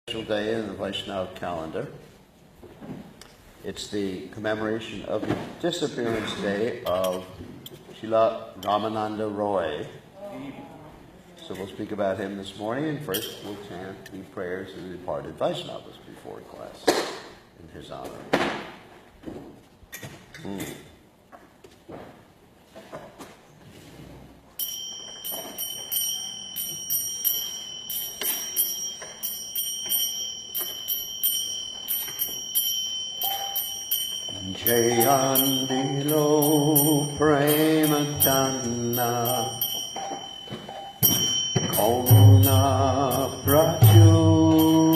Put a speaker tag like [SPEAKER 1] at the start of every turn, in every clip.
[SPEAKER 1] Special day in the Vaishnava calendar. It's the commemoration of the disappearance day of Srila Ramananda Roy. So we'll speak about him this morning, and first we'll chant the prayers of the departed Vaishnavas before class in his honor. Jayandilo Prematanna Kona Prachur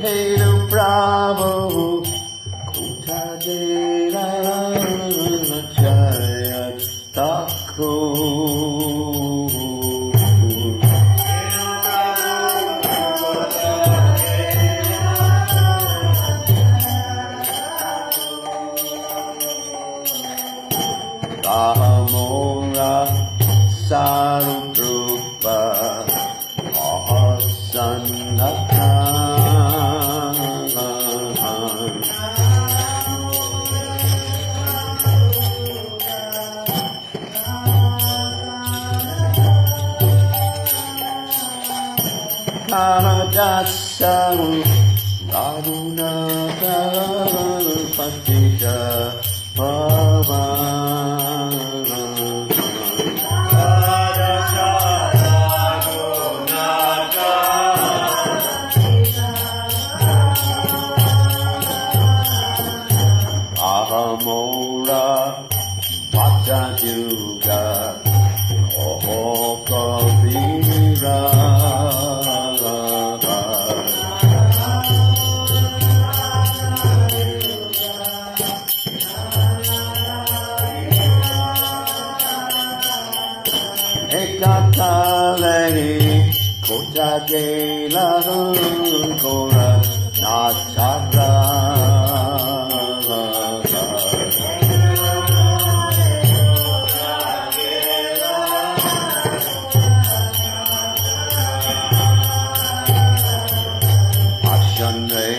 [SPEAKER 1] Henu Prabhu Kutadera Amora Saruprupa Ahasanaka Dasaru Varunaka Patita Bhava Ahamora Vatajuga Ohokavira Ekatalehi Kotagela Kora Natara Ashane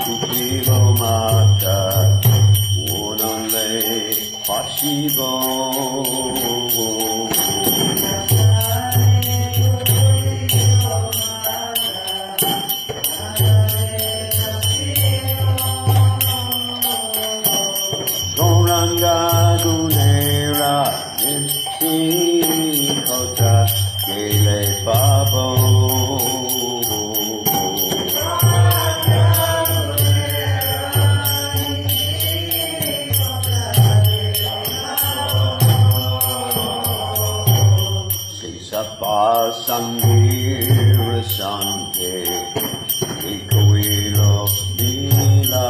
[SPEAKER 1] Kujivo Mata Unale Pashivo Gunera Niti Kota Gele Babo Disapp Sangir Sante Ikawilo Bila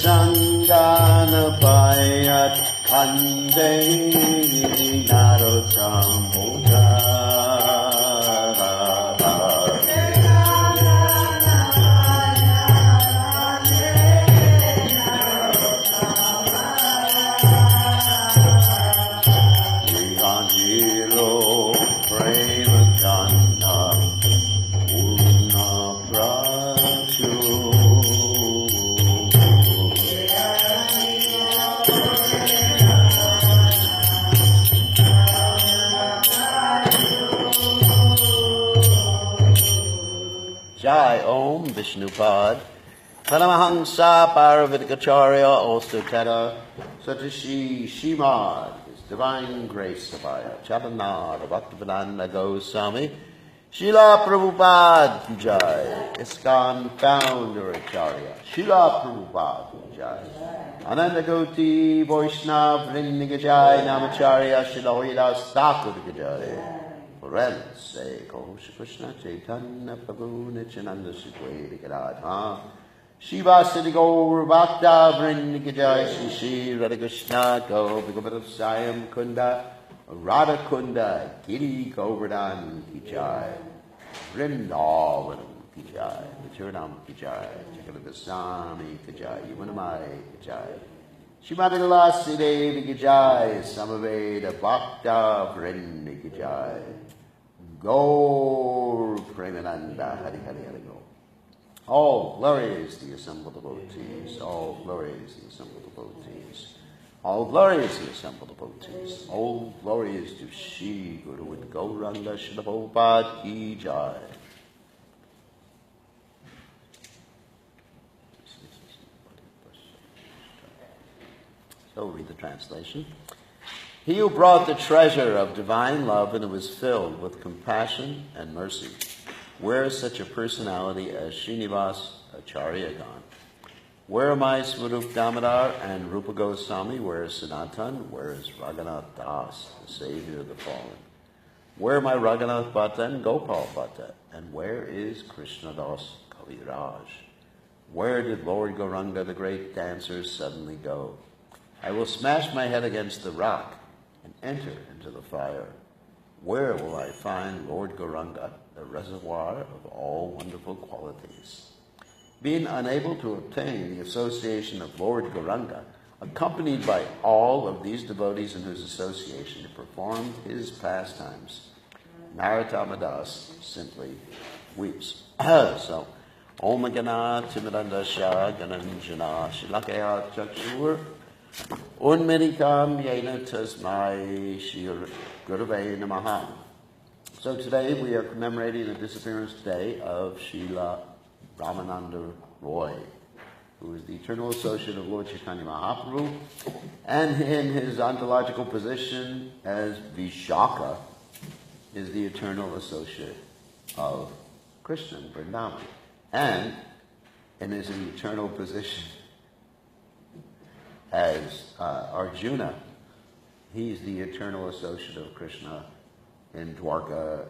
[SPEAKER 1] Sangana Payat Kande Narotam Buddha Jilo Premacanda Una Prachu Jai Om Vishnupad Paramahansa Paravatikacharya also Teta Satashi Shimad His Divine Grace Sabaya Chalanara Bhaktivedanta Goswami Srila Prabhupada Jai ISKCON Founder Acharya Srila Prabhupada Jai Ananda Goti Vaishnav Vrindiga Jai Namacharya Srila Hoydas Thakur Jai Forever sake, O Krishna Chaitanya Prabhu Nityananda Sri Radha Shiva Siddhi Gaur Bhakta Vrinda Jai Shri Radha Krishna Gopi Sayam Kunda Radha Kunda Giri Govardhan Ki Jai Vrindavan Ki Jai Vicharanam Ki Jai Jagadasami Ki Jai Yamunamai Ki Jai Shrimati Tulasi Devi Ki Jai Samaveda Bhakta Vrinda Ki Jai Gaur Premananda Hari Hari Hari Gaur. All glories to the assembled devotees, all glories to the assembled devotees, all glories to the assembled devotees, all glories to Shri Guru and Gauranga Srila Prabhupada Ki Jai. So read the translation. He who brought the treasure of divine love and was filled with compassion and mercy, where is such a personality as Srinivas Acharya gone? Where are my Swarup Damodar and Rupa Goswami? Where is Sanatan? Where is Raghunath Das, the savior of the fallen? Where are my Raghunath Bhatta and Gopal Bhatta? And where is Krishna Das Kaviraj? Where did Lord Gauranga, the great dancer, suddenly go? I will smash my head against the rock and enter into the fire. Where will I find Lord Gauranga, the reservoir of all wonderful qualities? Being unable to obtain the association of Lord Gauranga, accompanied by all of these devotees in whose association he performed his pastimes, Narottama Das simply weeps. So, Om Gana Timidanda Shah Gananjana Shilakaya Chakshur Unmedikam Yena Tasmai Shir Gurave Namaha. So today we are commemorating the disappearance day of Srila Ramananda Roy, who is the eternal associate of Lord Chaitanya Mahaprabhu, and in his ontological position as Vishaka is the eternal associate of Krishna in Vrindavan, and in his eternal position as Arjuna, he's the eternal associate of Krishna in Dwarka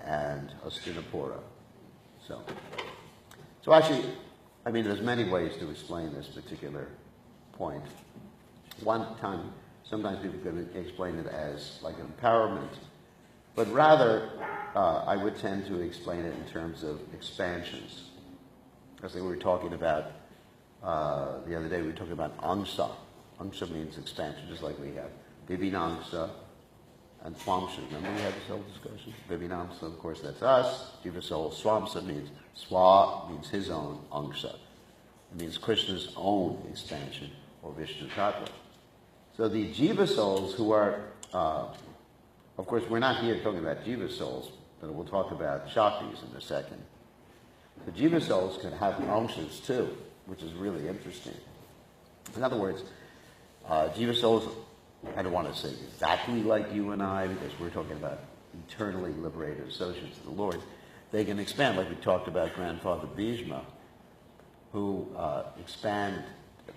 [SPEAKER 1] and Hastinapura. So actually, I mean, there's many ways to explain this particular point. One time, sometimes people can explain it as like empowerment, but rather, I would tend to explain it in terms of expansions. Because we were talking about, the other day we were talking about angsa. Angsa means expansion, just like we have Vibhinamsa and Swamsa. Remember we had this whole discussion? Vibhinamsa, of course, that's us. Jiva soul. Swamsa means, Swa means his own angsa. It means Krishna's own expansion, or Vishnu Tattva. So the Jiva souls who are, of course, we're not here talking about Jiva souls, but we'll talk about Shaktis in a second. The Jiva souls can have angshas too, which is really interesting. In other words, Jiva souls, I don't want to say exactly like you and I, because we're talking about eternally liberated associates of the Lord. They can expand, like we talked about Grandfather Bhishma, who expanded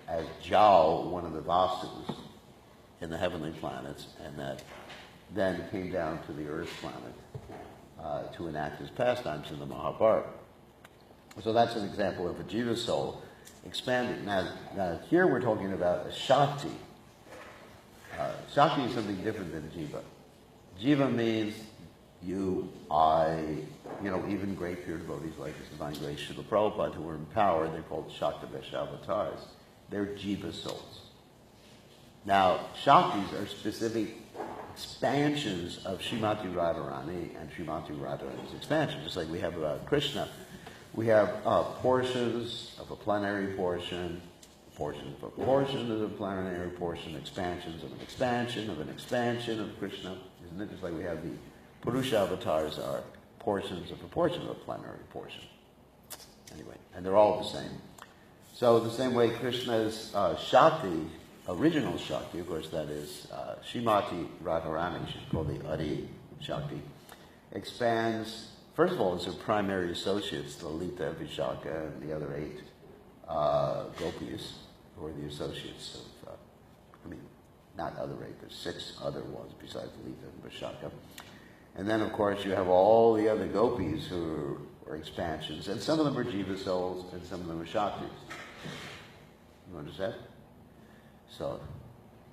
[SPEAKER 1] as Jal, one of the Vasus in the heavenly planets, and that then came down to the Earth planet to enact his pastimes in the Mahabharata. So that's an example of a Jiva soul expanding. Now here we're talking about a Shakti. Shakti is something different than Jiva. Jiva means you, I, even great pure devotees like His Divine Grace Srila Prabhupada, who were empowered, they're called Shaktavesh avatars. They're Jiva souls. Now, Shaktis are specific expansions of Srimati Radharani and Srimati Radharani's expansion, just like we have about Krishna. We have portions of a plenary portion, portions of a portion of a plenary portion, expansions of an expansion of an expansion of Krishna. Isn't it? Just like we have the Purusha avatars are portions of a portion of a plenary portion. Anyway, and they're all the same. So the same way Krishna's Shakti, original Shakti, of course that is Srimati Radharani, she's called the Adi Shakti, expands, first of all, as her primary associates, Lalita, Vishaka, and the other 8 gopis, who are the associates of, not other 8, there's 6 other ones besides Lalita and Vishaka. And then, of course, you have all the other gopis who or expansions, and some of them were Jiva souls, and some of them were Shaktis. You understand? So,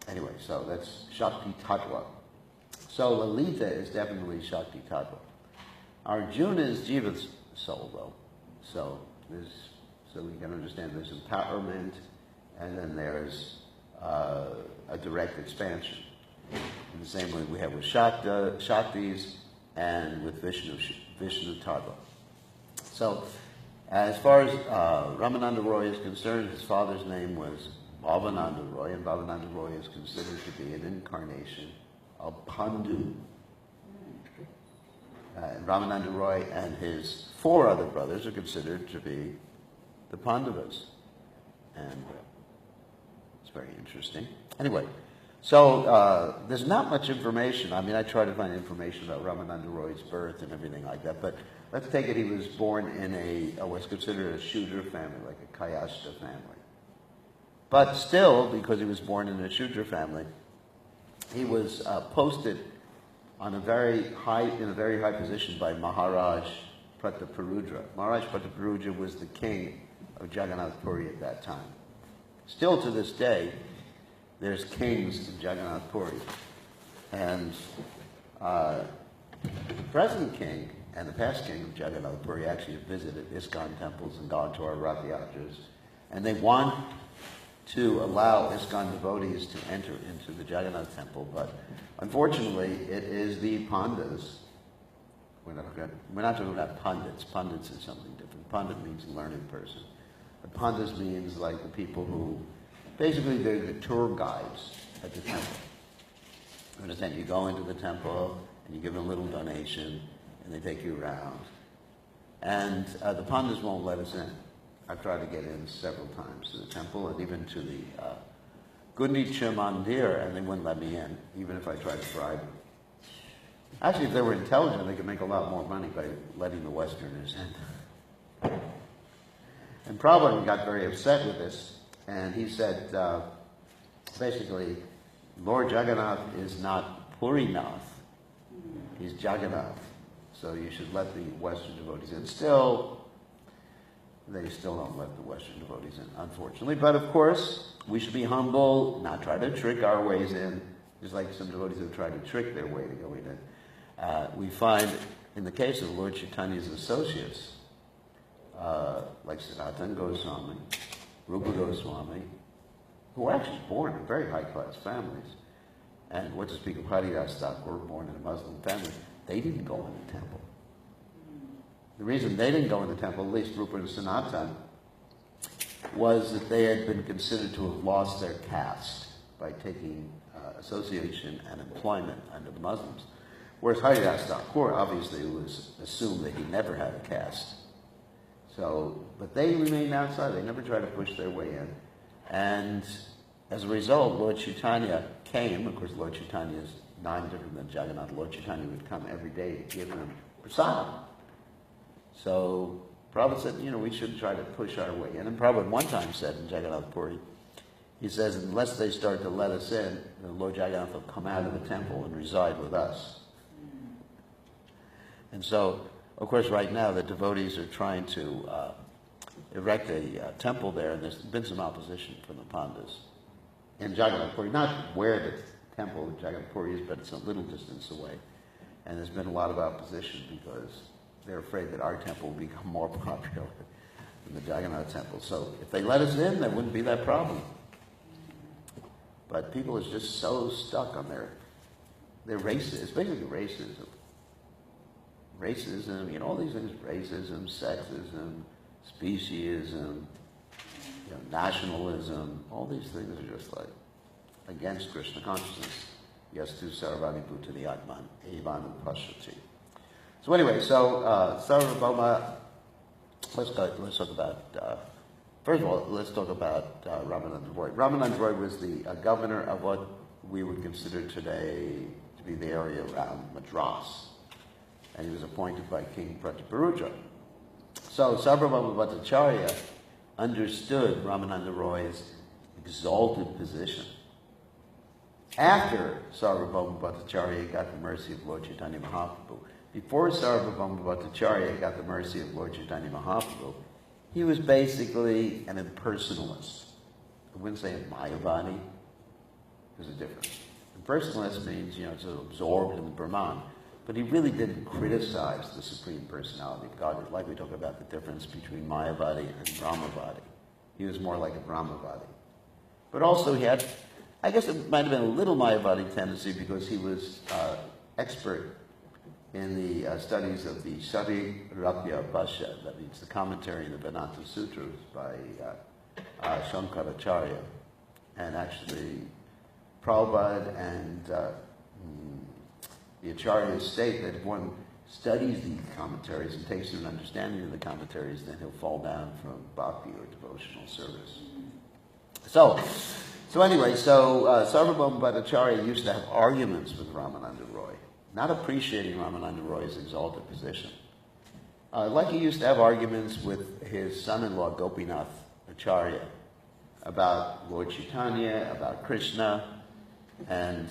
[SPEAKER 1] anyway, so that's Shakti Tattva. So Lalita is definitely Shakti Tattva. Arjuna is Jiva's soul, though. So we can understand there's empowerment, and then there's a direct expansion. In the same way we have with Shaktis and with Vishnu Tattva. So, as far as Ramananda Roy is concerned, his father's name was Bhavananda Roy, and Bhavananda Roy is considered to be an incarnation of Pandu. Ramananda Roy and his 4 other brothers are considered to be the Pandavas. And it's very interesting. Anyway, so there's not much information. I mean, I try to find information about Ramananda Roy's birth and everything like that, but let's take it he was born in what's considered a Shudra family, like a Kayashta family. But still, because he was born in a Shudra family, he was posted in a very high position by Maharaj Prataparudra. Maharaj Prataparudra was the king of Jagannath Puri at that time. Still to this day, there's kings in Jagannath Puri. And the present king and the past king of Jagannath Puri actually have visited ISKCON temples and gone to our Rath Yatras. And they want to allow ISKCON devotees to enter into the Jagannath temple, but unfortunately it is the Pandas. We're not talking about Pandits. Pandits is something different. Pandit means learned person. But Pandas means like the people who, basically they're the tour guides at the temple. You understand? You go into the temple and you give them a little donation and they take you around. And the Pandas won't let us in. I've tried to get in several times to the temple and even to the Gundicha Mandir, and they wouldn't let me in, even if I tried to bribe them. Actually, if they were intelligent, they could make a lot more money by letting the Westerners in. And Prabhupada got very upset with this, and he said, basically, Lord Jagannath is not Purinath, he's Jagannath. So you should let the Western devotees in. They still don't let the Western devotees in, unfortunately. But of course, we should be humble, not try to trick our ways in, just like some devotees have tried to trick their way to go in. We find, in the case of Lord Chaitanya's associates, like Sanatana Goswami, Rupa Goswami, who were actually born in very high-class families, and what to speak of Haridas Thakur, born in a Muslim family, they didn't go in the temple. The reason they didn't go in the temple, at least Rupa and Sanatana, was that they had been considered to have lost their caste by taking association and employment under the Muslims. Whereas Haridas Thakur, obviously, it was assumed that he never had a caste. So, but they remained outside. They never tried to push their way in. And as a result, Lord Chaitanya came. Of course, Lord Chaitanya is not different than Jagannath. Lord Chaitanya would come every day to give them prasadam. So Prabhupada said, we shouldn't try to push our way in. And Prabhupada one time said in Jagannath Puri, he says, unless they start to let us in, the Lord Jagannath will come out of the temple and reside with us. And so, of course, right now the devotees are trying to erect a temple there, and there's been some opposition from the Pandas in Jagannath Puri, not where the temple of Jagannath Puri is, but it's a little distance away. And there's been a lot of opposition because they're afraid that our temple will become more popular than the Jagannath temple. So if they let us in, there wouldn't be that problem. But people are just so stuck on their racism. It's basically racism. Racism, all these things, racism, sexism, speciesism, nationalism, all these things are just like against Krishna consciousness. Yastu sarvani bhutani atman evan upashati. So anyway, Sarvabhauma, let's talk about, first of all, let's talk about Ramananda Roy. Ramananda Roy was the governor of what we would consider today to be the area around Madras. And he was appointed by King Prataparudra. So Sarvabhauma Bhattacharya understood Ramananda Roy's exalted position. After Sarvabhauma Bhattacharya got the mercy of Lord Chaitanya Mahaprabhu, before Sarvabhauma Bhattacharya got the mercy of Lord Chaitanya Mahaprabhu, he was basically an impersonalist. I wouldn't say a Mayavadi. There's a difference. Impersonalist means, sort of absorbed in the Brahman. But he really didn't criticize the Supreme Personality of God. Like we talk about the difference between Mayavadi and Brahmavadi. He was more like a Brahmavadi. But also he had, I guess it might have been a little Mayavadi tendency because he was expert in the studies of the Srila Bhashya, that means the commentary in the Vedanta Sutras by Shankaracharya. And actually, Prabhupada and the Acharyas state that if one studies these commentaries and takes an understanding of the commentaries, then he'll fall down from bhakti or devotional service. So Sarvabhauma Bhattacharya used to have arguments with Ramananda Roy, not appreciating Ramananda Roy's exalted position. Like he used to have arguments with his son-in-law Gopinath Acharya about Lord Chaitanya, about Krishna, and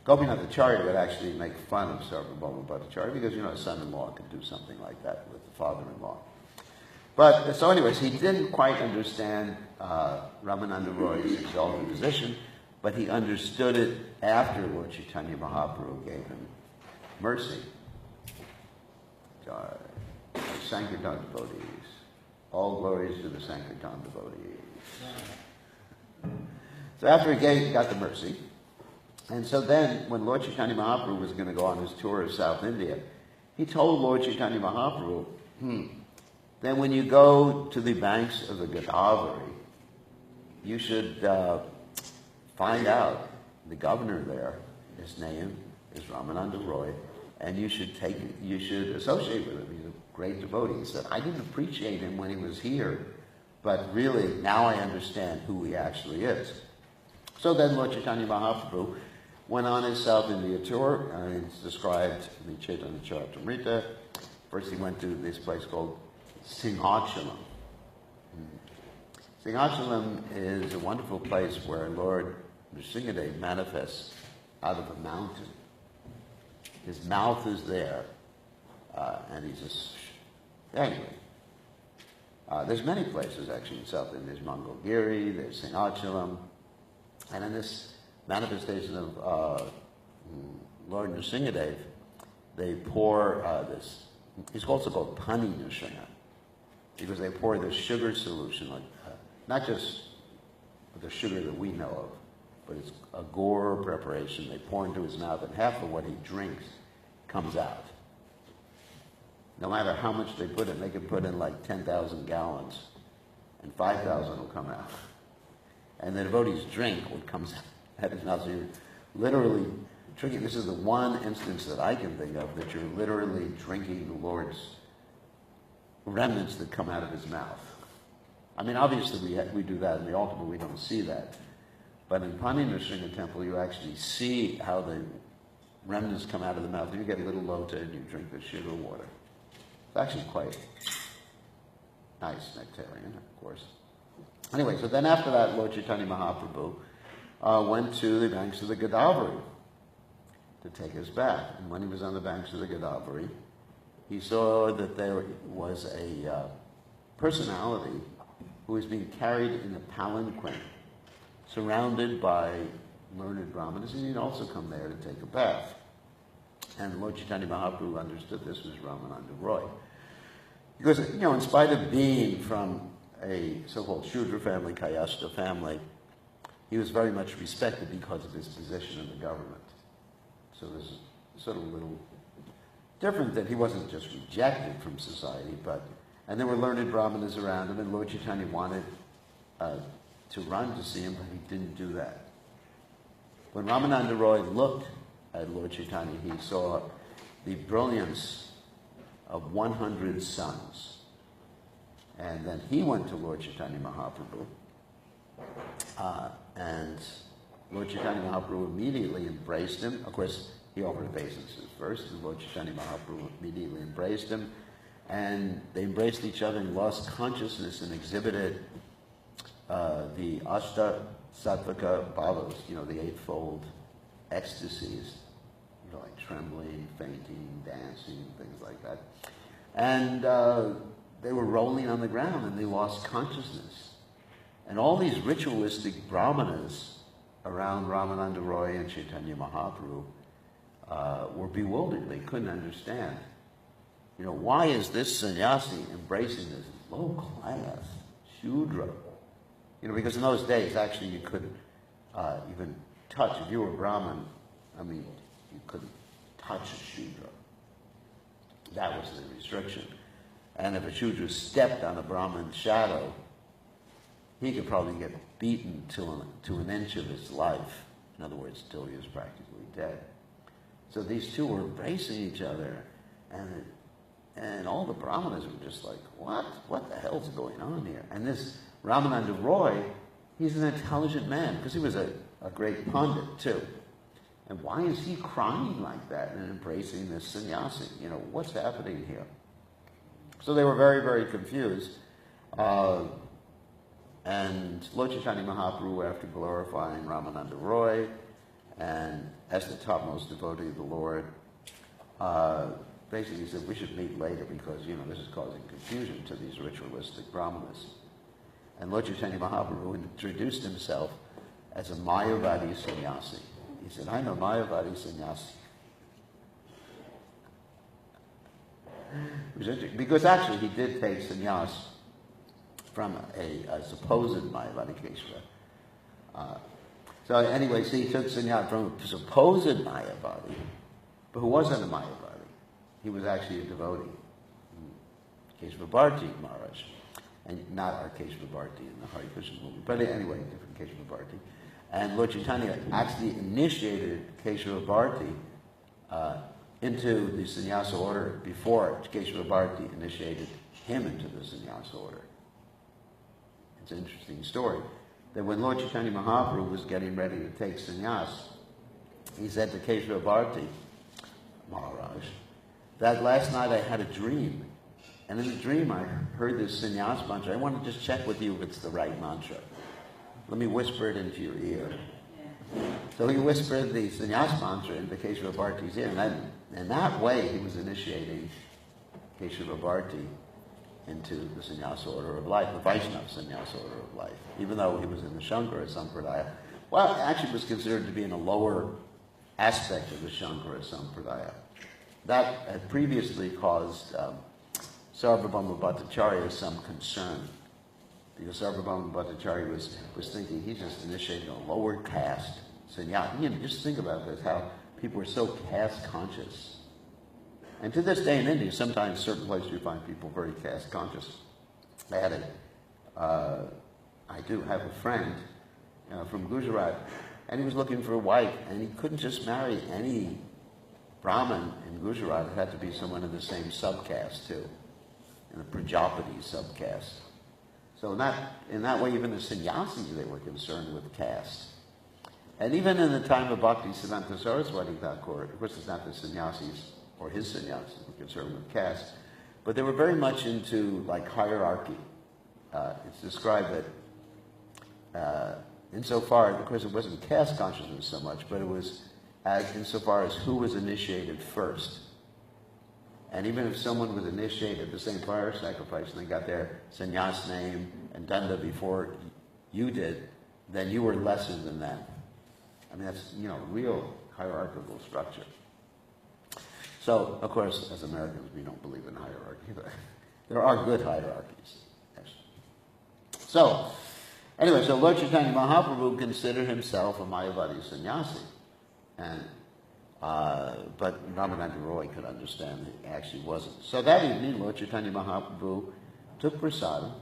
[SPEAKER 1] Gopinath Acharya would actually make fun of Sarvabhauma Bhattacharya because, a son-in-law could do something like that with the father-in-law. But, so anyways, he didn't quite understand Ramananda Roy's exalted position, but he understood it after Lord Chaitanya Mahaprabhu gave him mercy. Sankirtan devotees. All glories to the Sankirtan devotees. So after he got the mercy, and so then when Lord Chaitanya Mahaprabhu was going to go on his tour of South India, he told Lord Chaitanya Mahaprabhu, then when you go to the banks of the Godavari, you should find out the governor there, his name is Ramananda Roy, and you should associate with him. He's a great devotee. He said, I didn't appreciate him when he was here, but really now I understand who he actually is. So then Lord Chaitanya Mahaprabhu went on his South India tour, and it's described in the Chaitanya Charitamrita. First he went to this place called Singhachalam. Singhachalam is a wonderful place where Lord Nrsingadev manifests out of a mountain. His mouth is there, and he's just... Anyway, there's many places actually in South India. There's Mangalgiri, there's Singhachalam, and in this manifestation of Lord Nrsingadev, they pour this, it's also called Pani Nrsinga, because they pour this sugar solution, like not just the sugar that we know of, but it's a gore preparation. They pour into his mouth, and half of what he drinks comes out. No matter how much they put in, they can put in like 10,000 gallons, and 5,000 will come out. And the devotee's drink what comes out of his mouth. So you're literally drinking. This is the one instance that I can think of that you're literally drinking the Lord's remnants that come out of his mouth. I mean, obviously we do that in the altar, but we don't see that. But in Pani Nrsinga temple, you actually see how the remnants come out of the mouth. You get a little lota and you drink the sugar water. It's actually quite nice nectarian, of course. Anyway, so then after that, Lord Chaitanya Mahaprabhu went to the banks of the Godavari to take his bath. And when he was on the banks of the Godavari, he saw that there was a personality who was being carried in a palanquin, surrounded by learned brahmanas, and he'd also come there to take a bath. And Lord Chaitanya Mahaprabhu understood this was Ramananda Roy. Because, in spite of being from a so-called Shudra family, Kayastha family, he was very much respected because of his position in the government. So this is sort of a little different, that he wasn't just rejected from society, and there were learned brahmanas around him, and Lord Chaitanya wanted to run to see him, but he didn't do that. When Ramananda Roy looked at Lord Chaitanya, he saw the brilliance of 100 suns. And then he went to Lord Chaitanya Mahaprabhu, and Lord Chaitanya Mahaprabhu immediately embraced him. Of course, he offered obeisances first, and Lord Chaitanya Mahaprabhu immediately embraced him, and they embraced each other and lost consciousness and exhibited the Ashta Sattvika Bhavas, the eightfold ecstasies, like trembling, fainting, dancing, things like that. And they were rolling on the ground and they lost consciousness. And all these ritualistic brahmanas around Ramananda Roy and Chaitanya Mahaprabhu were bewildered. They couldn't understand. You know, why is this sannyasi embracing this low-class Shudra? You know, because in those days, actually, you couldn't even touch. If you were Brahmin, I mean, you couldn't touch a Shudra. That was the restriction. And if a Shudra stepped on a Brahmin's shadow, he could probably get beaten to an inch of his life. In other words, till he was practically dead. So these two were embracing each other, and all the brahmanas were just like, what the hell's going on here? And this Ramananda Roy, he's an intelligent man, because he was a great pundit too. And why is he crying like that and embracing this sannyasi? You know, what's happening here? So they were very, very confused. And Lord Chaitanya Mahaprabhu, after glorifying Ramananda Roy, and as the topmost devotee of the Lord, basically said, we should meet later because, you know, this is causing confusion to these ritualistic brahmanas. And Lord Chaitanya Mahaprabhu introduced himself as a Mayavadi sannyasi. He said, I'm a Mayavadi sannyasi. It was interesting, because actually he did take sannyas from a supposed Mayavadi Keshava. So anyway, so he took sannyas from a supposed Mayavadi, but who wasn't a Mayavadi. He was actually a devotee, Keshava Bharti Maharaj, and not our Keshava Bharti in the Hare Krishna movement, but anyway, different Keshava Bharti. And Lord Chaitanya actually initiated Keshava Bharti into the sannyasa order before Keshava Bharti initiated him into the sannyasa order. It's an interesting story that when Lord Chaitanya Mahaprabhu was getting ready to take sannyas, he said to Keshava Bharti Maharaj, that last night I had a dream, and in the dream I heard this sannyas mantra. I want to just check with you if it's the right mantra. Let me whisper it into your ear. So he whispered the sannyas mantra into Keshava Bharti's ear, and in that way he was initiating Keshava Bharti into the sannyasa order of life, the Vaishnava sannyasa order of life, even though he was in the Shankara Sampradaya. Well, actually was considered to be in a lower aspect of the Shankara Sampradaya. That had previously caused Sarvabhauma Bhattacharya some concern, because Sarvabhauma Bhattacharya was thinking he's just initiating a lower caste sannyasa. You know, just think about this, how people are so caste conscious. And to this day in India, sometimes certain places you find people very caste conscious. I do have a friend from Gujarat, and he was looking for a wife, and he couldn't just marry any Brahmin in Gujarat. It had to be someone in the same subcaste too, in the Prajapati subcaste. So in that way, even the sannyasis, they were concerned with caste. And even in the time of Bhakti Siddhanta Saraswati Thakur, of course it's not the sannyasis or his sannyasis were concerned with caste, but they were very much into like hierarchy. It's described that insofar, of course it wasn't caste consciousness so much, but it was insofar as who was initiated first. And even if someone was initiated the same fire sacrifice and they got their sannyas name and danda before you did, then you were lesser than them. I mean, that's, real hierarchical structure. So, of course, as Americans, we don't believe in hierarchy, but there are good hierarchies. Yes. So, anyway, so Lord Chaitanya Mahaprabhu considered himself a Mayavadi sannyasi. And but Ramananda Roy could understand that he actually wasn't. So that evening, Lord Chaitanya Mahaprabhu took prasadam,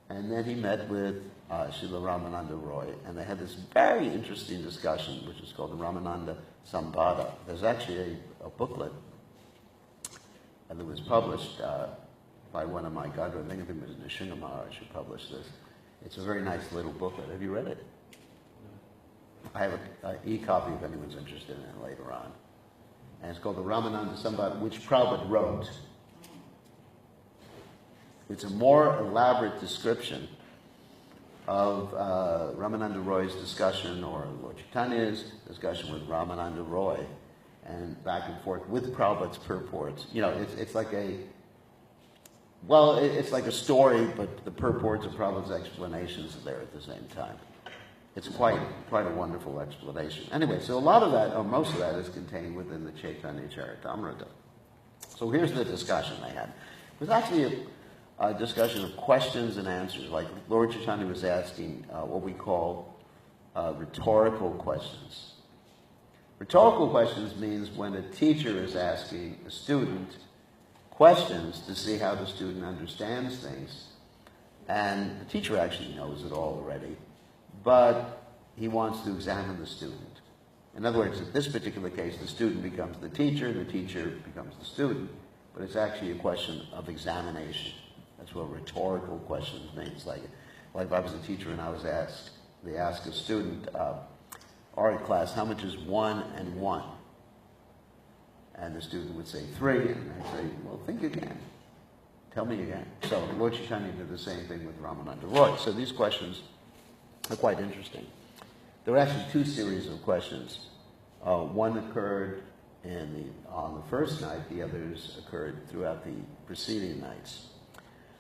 [SPEAKER 1] and then he met with Srila Ramananda Roy, and they had this very interesting discussion, which is called the Ramananda Samvada. There's actually a booklet that was published by one of my godbrothers. I think it was Nishinga Maharaj who published this. It's a very nice little booklet. Have you read it? I have an e-copy if anyone's interested in it later on. And it's called the Ramananda Samvada, which Prabhupada wrote. It's a more elaborate description of Ramananda Roy's discussion, or Lord Chaitanya's discussion with Ramananda Roy. and back and forth with Prabhupada's purports. You know, it's like a, well, it's like a story, but the purports of Prabhupada's explanations are there at the same time. It's quite a wonderful explanation. Anyway, so a lot of that, or most of that, is contained within the Chaitanya Charitamrita. So here's the discussion they had. It was actually a discussion of questions and answers. Like Lord Chaitanya was asking what we call rhetorical questions. Rhetorical questions means when a teacher is asking a student questions to see how the student understands things, and the teacher actually knows it all already, but he wants to examine the student. In other words, in this particular case, the student becomes the teacher becomes the student, but it's actually a question of examination. That's what rhetorical questions means. Like if I was a teacher and I was asked, they ask a student, all right, class, how much is 1 and 1? And the student would say 3, and I'd say, well, think again. Tell me again. So Lord Chaitanya did the same thing with Ramananda Roy. So these questions are quite interesting. There were actually 2 series of questions. One occurred on the first night, the others occurred throughout the preceding nights.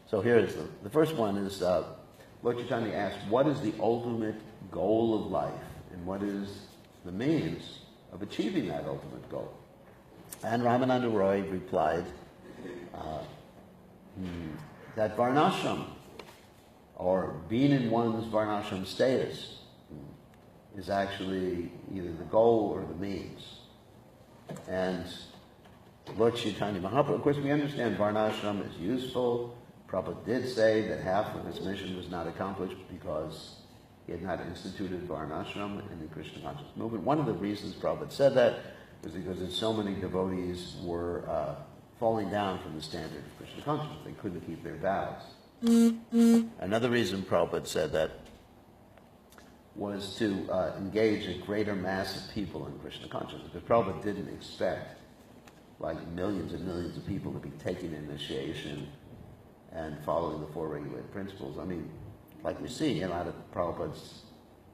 [SPEAKER 1] So here is the first one is, Lord Chaitanya asked, what is the ultimate goal of life, and what is the means of achieving that ultimate goal? And Ramananda Roy replied that varnashram, or being in one's varnashram status, is actually either the goal or the means. And Lord Chaitanya Mahaprabhu, of course we understand varnashram is useful. Prabhupada did say that half of his mission was not accomplished because he had not instituted varnashram in the Krishna consciousness movement. One of the reasons Prabhupada said that was because so many devotees were falling down from the standard of Krishna consciousness. They couldn't keep their vows. Another reason Prabhupada said that was to engage a greater mass of people in Krishna consciousness, because Prabhupada didn't expect like millions and millions of people to be taking initiation and following the 4 regulated principles. I mean, like we see, out of Prabhupada's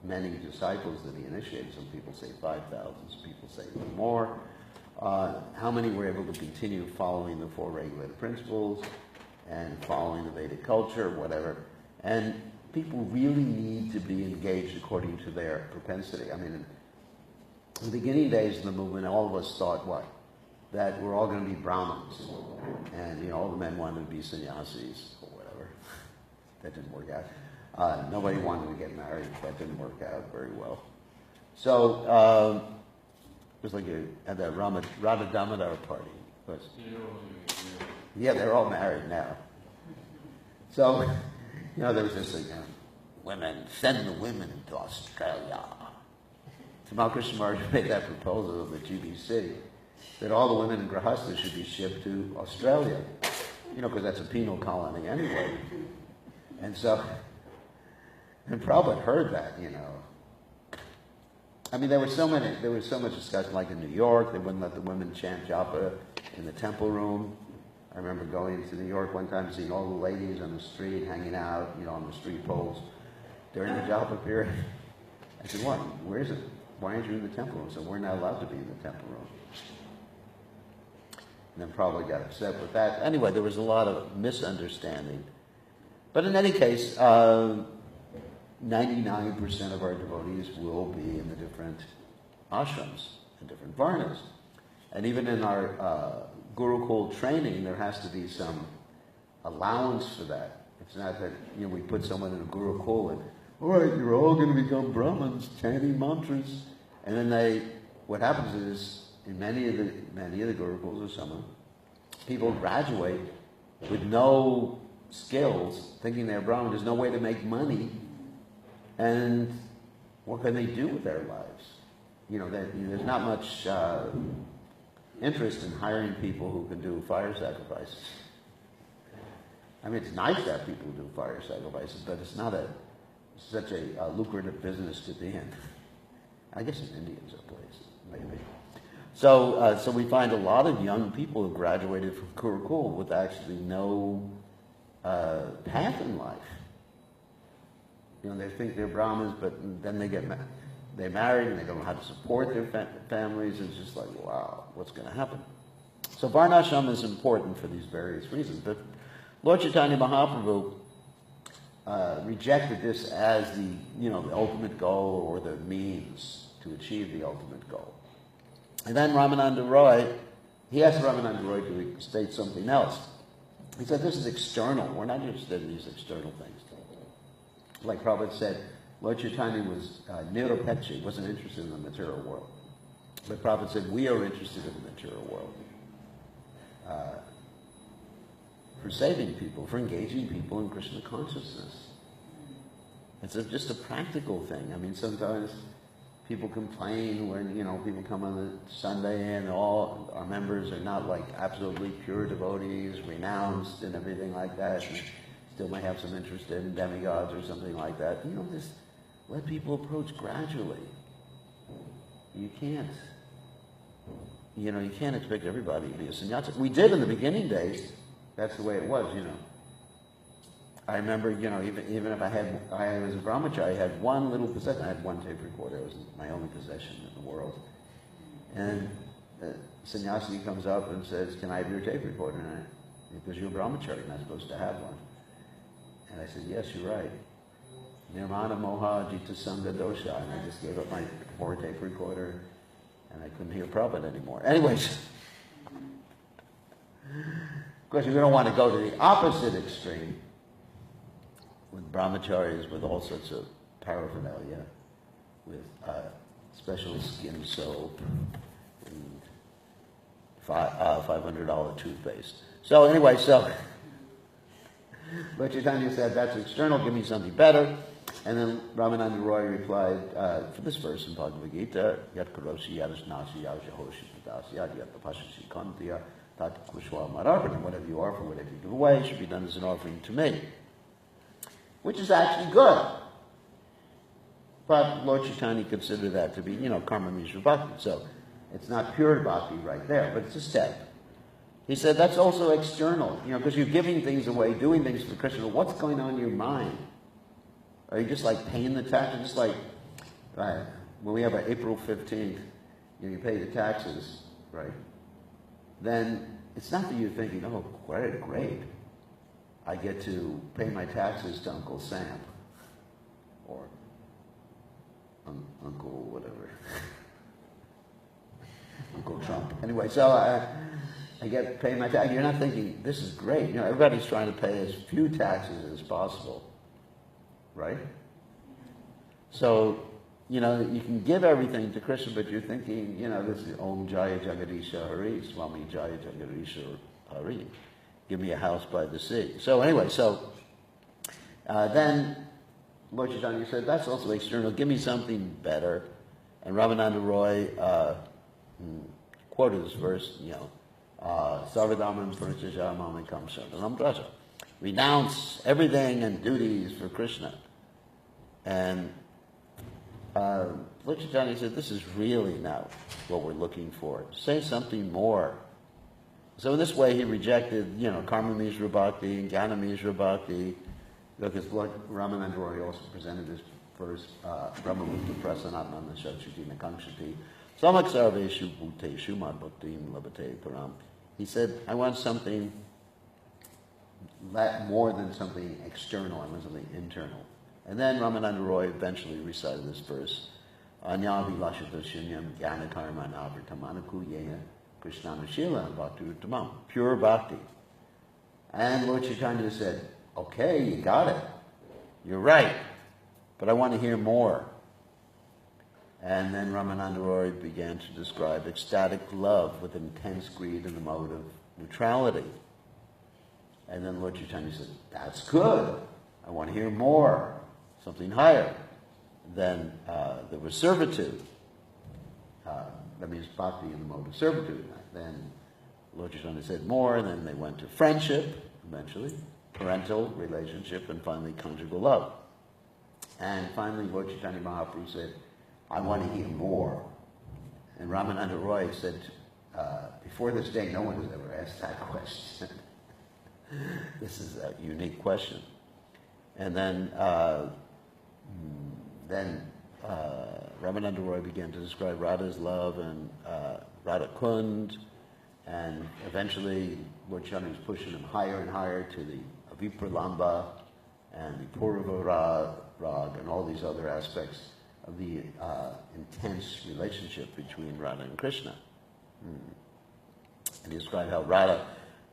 [SPEAKER 1] many disciples that he initiated, some people say 5,000, some people say even more. How many were able to continue following the 4 regulated principles and following the Vedic culture, whatever? And people really need to be engaged according to their propensity. I mean, in the beginning days of the movement, all of us thought what? That we're all going to be Brahmins. And, all the men wanted to be sannyasis or whatever. That didn't work out. Nobody wanted to get married. That didn't work out very well. So, it was like at that Radha Damodar party. Yeah, they're all married now. So, there was this thing, women, send the women to Australia. So Krishna Maharaj made that proposal to the GBC, that all the women in Grahastha should be shipped to Australia, because that's a penal colony anyway. And so, and Prabhupada heard that, I mean, there was so much discussion, like in New York, they wouldn't let the women chant japa in the temple room. I remember going to New York one time, seeing all the ladies on the street, hanging out, on the street poles during the japa period. I said, what? Where is it? Why aren't you in the temple room? So we're not allowed to be in the temple room. And then probably got upset with that. Anyway, there was a lot of misunderstanding. But in any case, 99% of our devotees will be in the different ashrams and different varnas. And even in our Gurukul training, there has to be some allowance for that. It's not that, we put someone in a Gurukul and, all right, you're all going to become Brahmins, chanting mantras. And then what happens is, in many of the Gurukuls or some, people graduate with no skills, thinking they're Brahmin. There's no way to make money. And what can they do with their lives? There's not much interest in hiring people who can do fire sacrifices. I mean, it's nice to have people who do fire sacrifices, but it's not such a lucrative business to be in. I guess in India is a place, maybe. So we find a lot of young people who graduated from Gurukul with actually no path in life. They think they're Brahmins, but then they get they married and they don't know how to support their families. It's just like, wow, what's going to happen? So Varnashram is important for these various reasons. But Lord Chaitanya Mahaprabhu rejected this as the ultimate goal or the means to achieve the ultimate goal. And then Ramananda Roy, he asked Ramananda Roy to state something else. He said, this is external. We're not interested in these external things. Like Prabhupada said, Lord Chaitanya was niropekshi, wasn't interested in the material world. But Prabhupada said, we are interested in the material world. For saving people, for engaging people in Krishna consciousness. It's just a practical thing. I mean, sometimes people complain when, people come on a Sunday and all our members are not like absolutely pure devotees, renounced and everything like that. And still may have some interest in demigods or something like that. Just let people approach gradually. You can't expect everybody to be a sannyasi. We did in the beginning days. That's the way it was, I remember, even if I was a brahmachari, I had one little possession. I had one tape recorder. It was my only possession in the world. And the sannyasi comes up and says, can I have your tape recorder? Because you're a brahmachari, you're not supposed to have one. And I said, yes, you're right. Nirmana moha jita sangha dosha. And I just gave up my 4-tape recorder, and I couldn't hear Prabhupada anymore. Anyways, of course, we don't want to go to the opposite extreme with brahmacharis with all sorts of paraphernalia, with special skin soap and $500 toothpaste. So anyway, but Chaitanya said, that's external, give me something better. And then Ramananda Roy replied for this verse in Bhagavad Gita, Yat karoshi yadasnasi yashahoshi padasi yat tapashashi kantiya tat kushwa mararpanam. Whatever you offer, whatever you give away, should be done as an offering to me. Which is actually good. But Lord Chaitanya considered that to be, karma mishra bhakti. So it's not pure bhakti right there, but it's a step. He said that's also external, because you're giving things away, doing things for Krishna. What's going on in your mind? Are you just like paying the taxes? Just like when we have our April 15th, you pay the taxes, right? Then it's not that you're thinking, oh, great. I get to pay my taxes to Uncle Sam or Uncle whatever, Uncle Trump. Anyway, so I get to pay my tax. You're not thinking, this is great. Everybody's trying to pay as few taxes as possible, right? So, you can give everything to Krishna, but you're thinking, this is Om Jaya Jagadisha Hari, Swami Jaya Jagadisha Hari. Give me a house by the sea. So anyway, then Lord Chaitanya said, that's also external. Give me something better. And Ramananda Roy quoted this verse, Sarvadhamam Purchaja Mamikam Sarvanam Braja. Renounce everything and duties for Krishna. And Lord Chaitanya said, this is really not what we're looking for. Say something more. So in this way, he rejected, karma mishra bhakti and jnana mishra bhakti, because Lord Ramananda Roy also presented this verse, Brahmamukta prasanatmana shakshati nakankshati samak sarveshu bhuteshu mad bhaktim labate param. He said, I want something more than something external, I want something internal. And then Ramananda Roy eventually recited this verse, Anyavi lashata shunyam jnana karma navrtamanaku yeya Krishnanashila Bhakti Uttamam, pure bhakti. And Lord Chaitanya said, okay, you got it. You're right. But I want to hear more. And then Ramananda Roy began to describe ecstatic love with intense greed in the mode of neutrality. And then Lord Chaitanya said, that's good. I want to hear more. Something higher. Then there was servitude. That means bhakti in the mode of servitude. Then Lord Chaitanya said more, and then they went to friendship, eventually, parental relationship, and finally conjugal love. And finally Lord Chaitanya Mahaprabhu said, I want to hear more. And Ramananda Roy said, before this day, no one has ever asked that question. This is a unique question. And then Ramananda Roy began to describe Radha's love and Radha Kund, and eventually Lord Chaitanya was pushing him higher and higher to the Avipralamba and the Purava Rag and all these other aspects of the intense relationship between Radha and Krishna. And he described how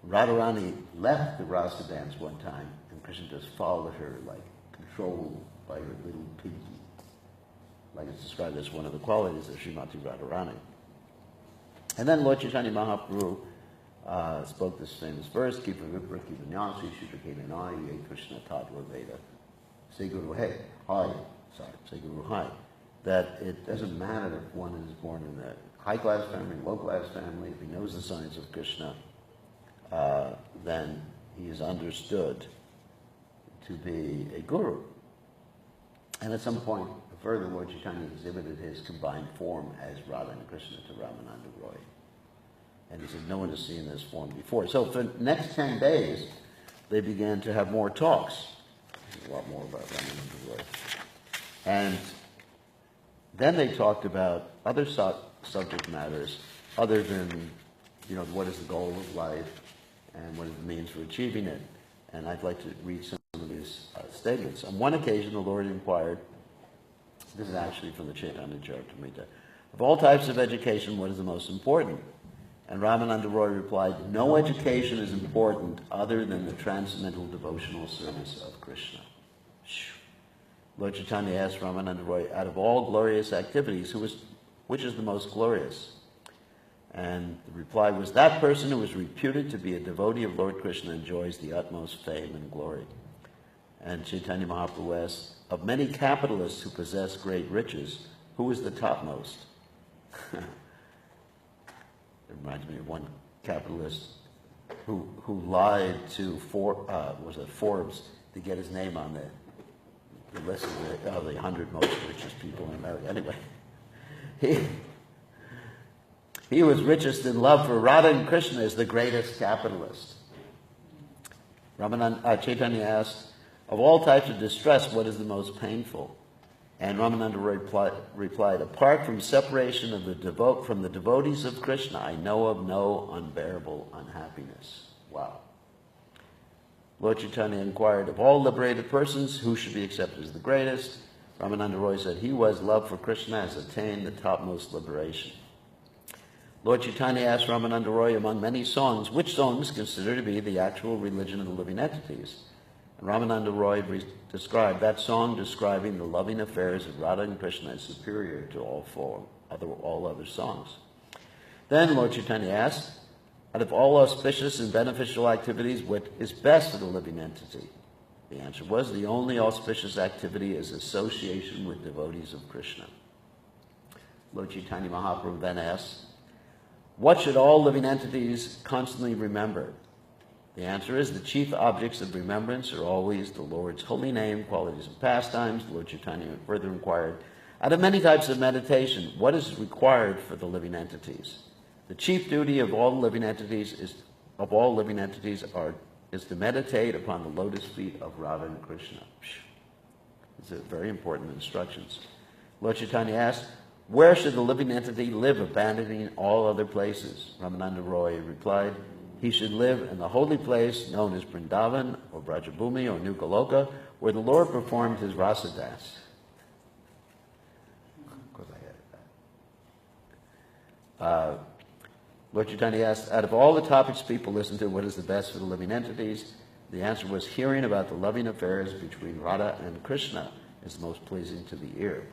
[SPEAKER 1] Radharani left the rasa dance one time, and Krishna just followed her, like controlled by her little pinky. Like it's described as one of the qualities of Srimati Radharani. And then Lord Chaitanya Mahaprabhu spoke this famous verse, Kipa Vipra, Kipa Nyansi, Shudra Kedanai, Ye Krishna Tattva Veda. Say Guru Hai. That it doesn't matter if one is born in a high-class family, low-class family, if he knows the science of Krishna, then he is understood to be a guru. And at some point, further, Lord Chaitanya exhibited his combined form as Radha and Krishna to Ramananda Roy. And he said, no one has seen this form before. So for the next 10 days, they began to have more talks. A lot more about Ramananda Roy. And then they talked about other subject matters other than, what is the goal of life and what it means for achieving it. And I'd like to read some of these statements. On one occasion, the Lord inquired, this is actually from the Chaitanya Charitamrita, of all types of education, what is the most important? And Ramananda Roy replied, no education is important other than the transcendental devotional service of Krishna. Lord Chaitanya asked Ramananda Roy, out of all glorious activities, which is the most glorious? And the reply was, that person who is reputed to be a devotee of Lord Krishna enjoys the utmost fame and glory. And Chaitanya Mahaprabhu asked, of many capitalists who possess great riches, who is the topmost? It reminds me of one capitalist who lied to Forbes to get his name on the list of the 100 most richest people in America. Anyway, he was richest in love for Radha and Krishna is the greatest capitalist. Chaitanya asked, of all types of distress, what is the most painful? And Ramananda replied, apart from separation of from the devotees of Krishna, I know of no unbearable unhappiness. Wow. Lord Chaitanya inquired, of all liberated persons, who should be accepted as the greatest? Ramananda Roy said, he who has love for Krishna has attained the topmost liberation. Lord Chaitanya asked Ramananda Roy, among many songs, which songs consider to be the actual religion of the living entities? And Ramananda Roy described that song describing the loving affairs of Radha and Krishna as superior to all other songs. Then Lord Chaitanya asked, out of all auspicious and beneficial activities, what is best for the living entity? The answer was, the only auspicious activity is association with devotees of Krishna. Lord Chaitanya Mahaprabhu then asked, what should all living entities constantly remember? The answer is, the chief objects of remembrance are always the Lord's holy name, qualities and pastimes. Lord Chaitanya further inquired, out of many types of meditation, what is required for the living entities? The chief duty of all living entities is to meditate upon the lotus feet of Radha and Krishna. These are very important instructions. Lord Chaitanya asked, where should the living entity live, abandoning all other places? Ramananda Roy replied, he should live in the holy place known as Vrindavan or Brajabhumi or New Goloka, where the Lord performed his rasa dance. Of course I added that. Lord Chaitanya asked, out of all the topics people listen to, what is the best for the living entities? The answer was, hearing about the loving affairs between Radha and Krishna is the most pleasing to the ear.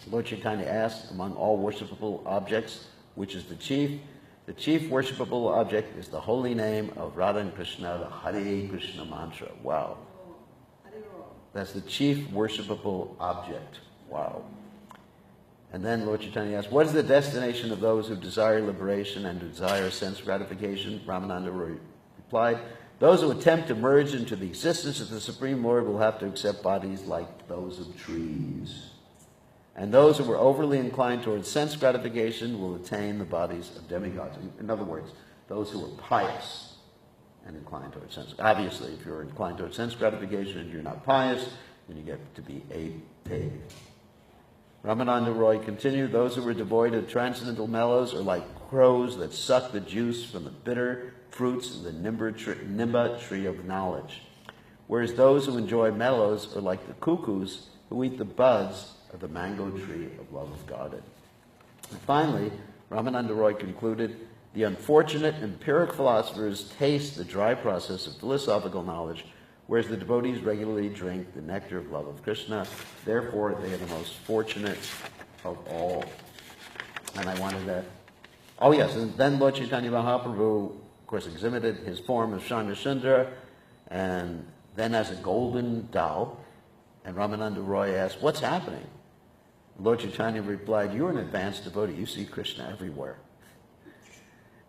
[SPEAKER 1] Lord Chaitanya asked, among all worshipable objects, which is the chief? The chief worshipable object is the holy name of Radha and Krishna, the Hare Krishna mantra. Wow. That's the chief worshipable object. Wow. And then Lord Chaitanya asked, what is the destination of those who desire liberation and desire sense gratification? Ramananda replied, those who attempt to merge into the existence of the Supreme Lord will have to accept bodies like those of trees. And those who were overly inclined towards sense gratification will attain the bodies of demigods. In other words, those who are pious and inclined towards sense. Obviously, if you're inclined towards sense gratification and you're not pious, then you get to be a pig. Ramananda Roy continued, those who were devoid of transcendental mellows are like crows that suck the juice from the bitter fruits of the nimba tree of knowledge. Whereas those who enjoy mellows are like the cuckoos who eat the buds of the mango tree of love of God. And finally, Ramananda Roy concluded, the unfortunate empiric philosophers taste the dry process of philosophical knowledge, whereas the devotees regularly drink the nectar of love of Krishna. Therefore, they are the most fortunate of all. And I wanted to... Oh yes, and then Lord Chaitanya Mahaprabhu, of course, exhibited his form of Shandra, and then as a golden doll. And Ramananda Roy asked, what's happening? Lord Chaitanya replied, you're an advanced devotee. You see Krishna everywhere.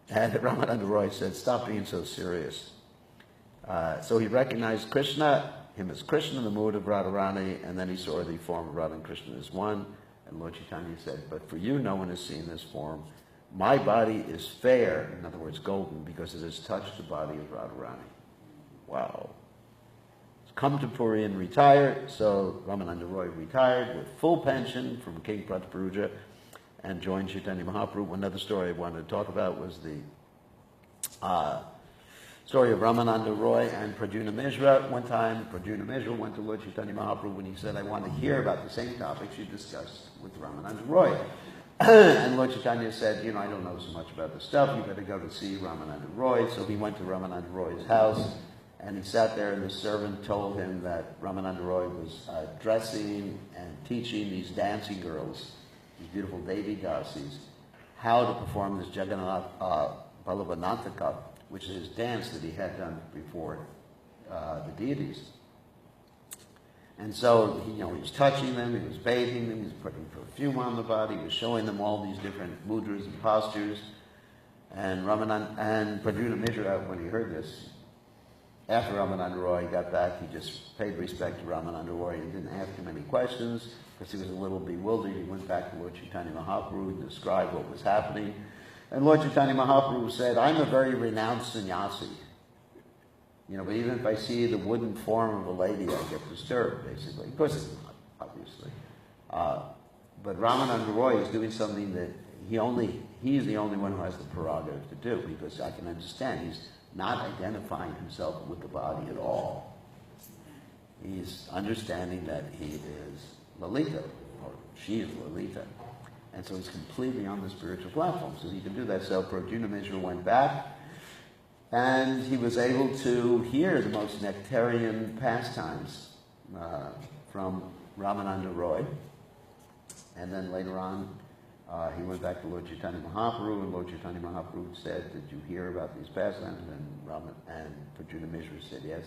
[SPEAKER 1] And Ramananda Roy said, stop being so serious. So he recognized Krishna, him as Krishna in the mood of Radharani, and then he saw the form of Radha and Krishna as one. And Lord Chaitanya said, but for you, no one has seen this form. My body is fair, in other words, golden, because it has touched the body of Radharani. Wow. Come to Puri and retire. So Ramananda Roy retired with full pension from King Prataparuja and joined Chaitanya Mahaprabhu. Another story I wanted to talk about was the story of Ramananda Roy and Pradyumna Mishra. One time, Pradyumna Mishra went to Lord Chaitanya Mahaprabhu and he said, I want to hear about the same topics you discussed with Ramananda Roy. And Lord Chaitanya said, I don't know so much about this stuff. You better go to see Ramananda Roy. So he went to Ramananda Roy's house. And he sat there, and the servant told him that Ramananda Roy was dressing and teaching these dancing girls, these beautiful Devi Dasis, how to perform this Jagannath Balavanantaka, which is his dance that he had done before the deities. And so, he was touching them, he was bathing them, he was putting perfume on the body, he was showing them all these different mudras and postures. And Pradyumna Mishra, when he heard this, after Ramananda Roy got back, he just paid respect to Ramananda Roy and didn't ask him any questions because he was a little bewildered. He went back to Lord Chaitanya Mahaprabhu and described what was happening. And Lord Chaitanya Mahaprabhu said, I'm a very renounced sannyasi. But even if I see the wooden form of a lady, I get disturbed, basically. Of course it's not, obviously. But Ramananda Roy is doing something that he's the only one who has the prerogative to do, because I can understand he's not identifying himself with the body at all. He's understanding that he is Lalita, or she is Lalita. And so he's completely on the spiritual platform, so he can do that. So Pradyumna Mishra went back, and he was able to hear the most nectarian pastimes from Ramananda Roy. And then later on, he went back to Lord Chaitanya Mahaprabhu, and Lord Chaitanya Mahaprabhu said, did you hear about these pastimes? And Pradyumna Mishra said, yes.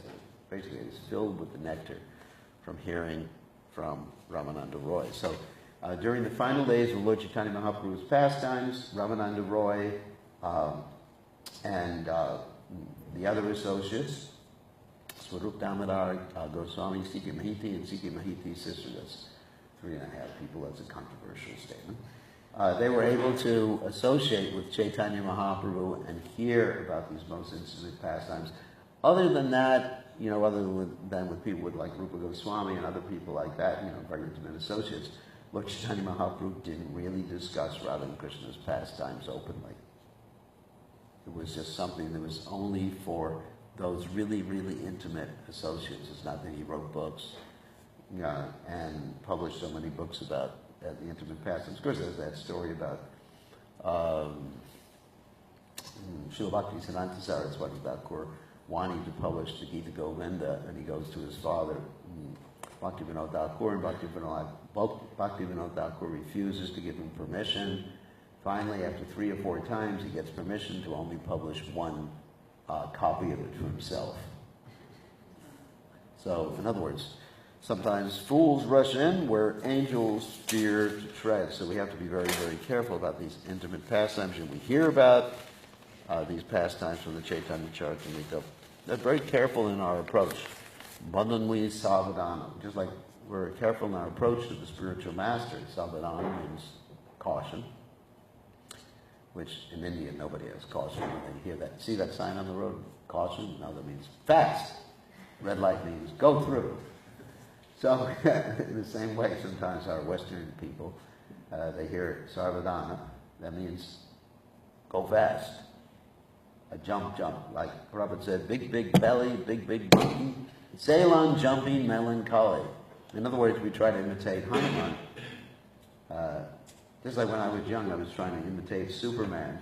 [SPEAKER 1] Basically, it's filled with the nectar from hearing from Ramananda Roy. So during the final days of Lord Chaitanya Mahaprabhu's pastimes, Ramananda Roy and the other associates, Swarup Damodar Goswami, Sikhi Mahiti, and Sikhi Mahiti's sister, that's 3.5 people, that's a controversial statement. They were able to associate with Chaitanya Mahaprabhu and hear about these most intimate pastimes. Other than that, other than with people like Rupa Goswami and other people like that, very intimate associates, Lord Chaitanya Mahaprabhu didn't really discuss Radha and Krishna's pastimes openly. It was just something that was only for those really, really intimate associates. It's not that he wrote books and published so many books about the intimate pastimes. Of course, there's that story about Srila Bhakti Siddhanta Saraswati Thakur wanting to publish the Gita Govinda, and he goes to his father, Bhaktivinoda Thakur, and Bhaktivinoda Thakur refuses to give him permission. Finally, after 3 or 4 times, he gets permission to only publish one copy of it for himself. So, in other words, sometimes fools rush in where angels fear to tread. So we have to be very, very careful about these intimate pastimes. And we hear about these pastimes from the Chaitanya Charitamrita. They're very careful in our approach. Bandhanvi savadana. Just like we're careful in our approach to the spiritual master. Savadana means caution, which in India nobody has caution when they hear that. See that sign on the road? Caution? No, that means fast. Red light means go through. So, in the same way, sometimes our Western people, they hear Sarvadana, that means go fast. A jump. Like Prabhupada said, big belly, big monkey, sail on jumping melancholy. In other words, we try to imitate Hanuman. Just like when I was young, I was trying to imitate Superman.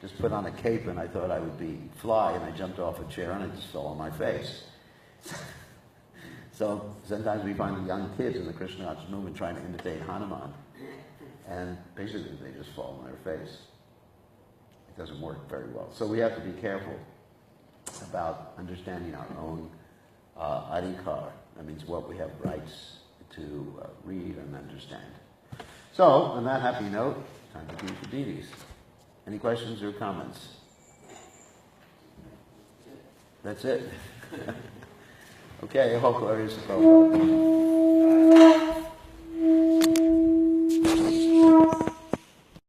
[SPEAKER 1] Just put on a cape and I thought I would fly, and I jumped off a chair and it just fell on my face. So sometimes we find the young kids in the Krishna conscious movement trying to imitate Hanuman, and basically they just fall on their face. It doesn't work very well. So we have to be careful about understanding our own adhikar. That means what we have rights to read and understand. So, on that happy note, time to do for deities. Any questions or comments? That's it. Okay, I hope there is a